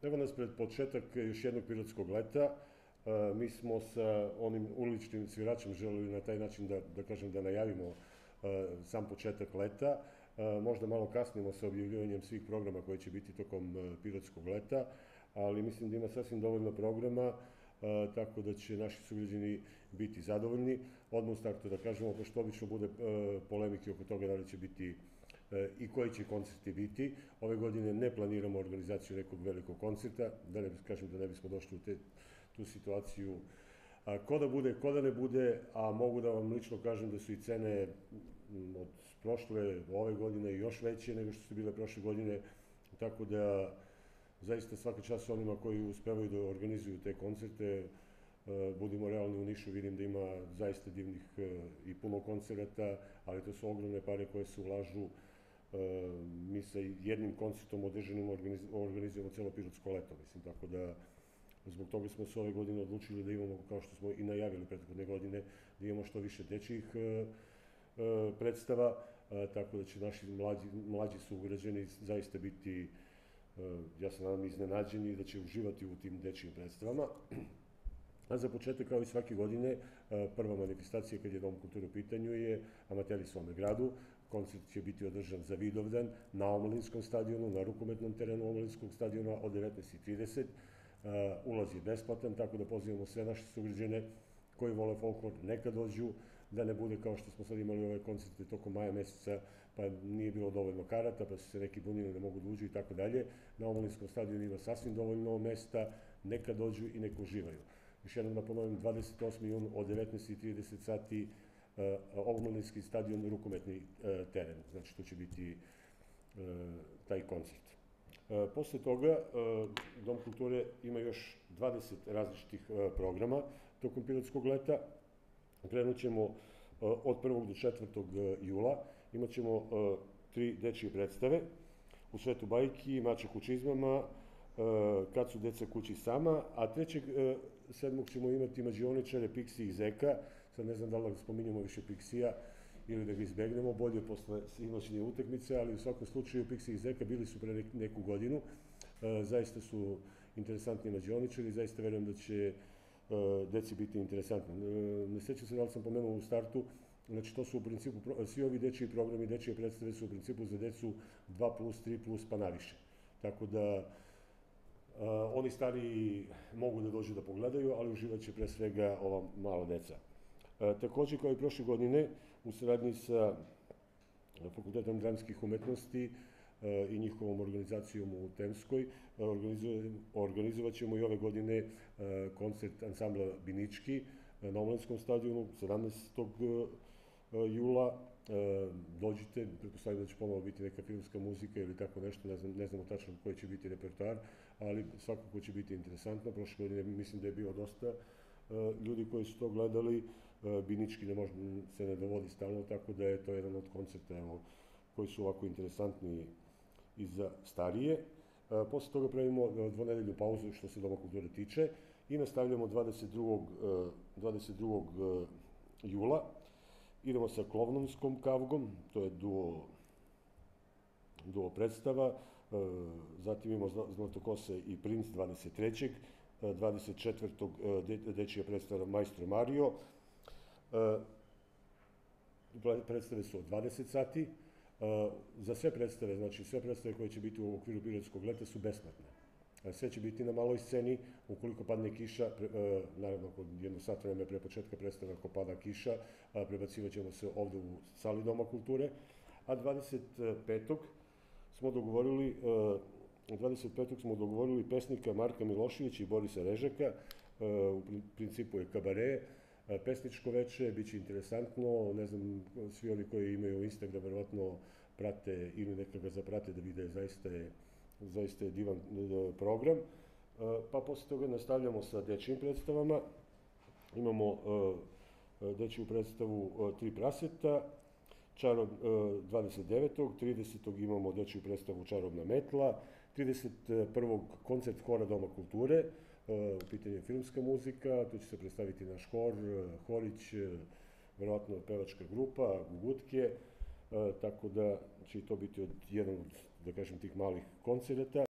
Evo nas pred početak još jednog Pirotskog leta. Mi smo sa onim uličnim sviračem želeli na taj način da najavimo sam početak leta. Možda malo kasnimo sa objavljivanjem svih programa koji će biti tokom Pirotskog leta, ali mislim da ima sasvim dovoljno programa, tako da će naši sugrađani biti zadovoljni. Odmah u startu da kažemo, pošto obično bude polemike oko toga da li će biti i koji će koncerti biti. Ove godine ne planiramo organizaciju nekog velikog koncerta, da ne bismo došli u tu situaciju ko da bude, ko da ne bude, a mogu da vam lično kažem da su i cene od prošle, ove godine još veće nego što su bile prošle godine, tako da zaista svaka čast onima koji uspevaju da organizuju te koncerte. Budimo realni, u Nišu vidim da ima zaista divnih i puno koncerata, ali to su ogromne pare koje se ulažu. Mi sa jednim koncertom održanim organizujemo celo Pirotsko leto, mislim, tako da zbog toga smo se ove godine odlučili da imamo, kao što smo i najavili prethodne godine, da imamo što više dečijih predstava, tako da će naši mlađi sugrađani zaista biti, ja se nadam, iznenađeni da će uživati u tim dečijim predstavama. A za početak, kao i svake godine, prva manifestacija kad je Dom kulture u pitanju je Amateri svome gradu. Koncert će biti održan za Vidovdan na Omladinskom stadionu, na rukometnom terenu Omladinskog stadiona od 19:30. Ulaz je besplatan, tako da pozivamo sve naše sugrađane koji vole folklor, neka dođu, da ne bude kao što smo sad imali ove koncerte tokom maja meseca, pa nije bilo dovoljno karata, pa su se neki bunili da mogu da uđu i tako dalje. Na Omladinskom stadionu ima sasvim dovoljno mesta, neka dođu i neka uživaju. Još jednom da ponovim, 28. jun od 19:30 sati, Omladinski stadion, rukometni teren, znači to će biti taj koncert. Posle toga, Dom kulture ima još 20 različitih programa tokom Pirotskog leta. Krenut ćemo od 1. do 4. jula. Imaćemo 3 dečije predstave: U svetu bajki, Mačak u čizmama, Kad su deca kući sama, a 3.7. ćemo imati Mađioničare, Piksi i Zeka. Sad ne znam da li da spominjamo više Piksija ili da ga izbegnemo, bolje posle sinoćnje utakmice, ali u svakom slučaju Piksi i Zeka bili su pre neku godinu. Zaista su interesantni Mađioničari, zaista verujem da će deci biti interesantno. Ne sećam se da li sam pomenuo u startu, znači to su u principu, svi ovi dečiji programi, dečije predstave su u principu za decu 2+, 3+, pa naviše. Tako da oni stariji mogu da dođu da pogledaju, ali uživat će pre svega ova mala deca. Takođe, kao i prošle godine, u saradnji sa Fakultetom dramskih umetnosti i njihovom organizacijom u Temskoj, organizovat ćemo i ove godine koncert ansambla Binički na Omladinskom stadionu 17. jula. Dođite, pretpostavljam da će ponovo biti neka filmska muzika ili tako nešto, ne znamo tačno koji će biti repertoar, ali svakako će biti interesantno. Prošle godine mislim da je bilo dosta ljudi koji su to gledali. Binički se ne dovodi stalno, tako da je to jedan od koncerta koji su ovako interesantni i za starije. Posle toga pravimo dvonedeljnu pauzu što se Doma kulture tiče i nastavljamo 22. jula. Idemo sa Klovnovskom kavgom, to je duo predstava, zatim imamo Zlatokose i princ 23. 24. dečija predstava Majstro Mario. Predstave su od 20 sati. Za sve predstave, znači sve predstave koje će biti u okviru Pirotskog leta su besplatne. Sve će biti na maloj sceni, ukoliko padne kiša, naravno kod jednog sata vreme pre početka predstave, ako pada kiša, prebacivat ćemo se ovde u sali Doma kulture, a 25. smo dogovorili pesnika Marka Miloševića i Borisa Režaka, u principu je kabare, pesničko veče, bit će interesantno, ne znam, svi oni koji imaju Instagram verovatno prate ili neka ga zaprate da vide, zaista je divan program. Pa posle toga nastavljamo sa dečijim predstavama. Imamo dečiju predstavu Tri praseta, 29. 30. imamo dečiju predstavu Čarobna metla, 31. koncert hora Doma kulture, u pitanju je filmska muzika, tu će se predstaviti naš hor, Horić, verovatno pevačka grupa, Gugutke, tako da će to biti jedan od, da kažem, tih malih koncerata.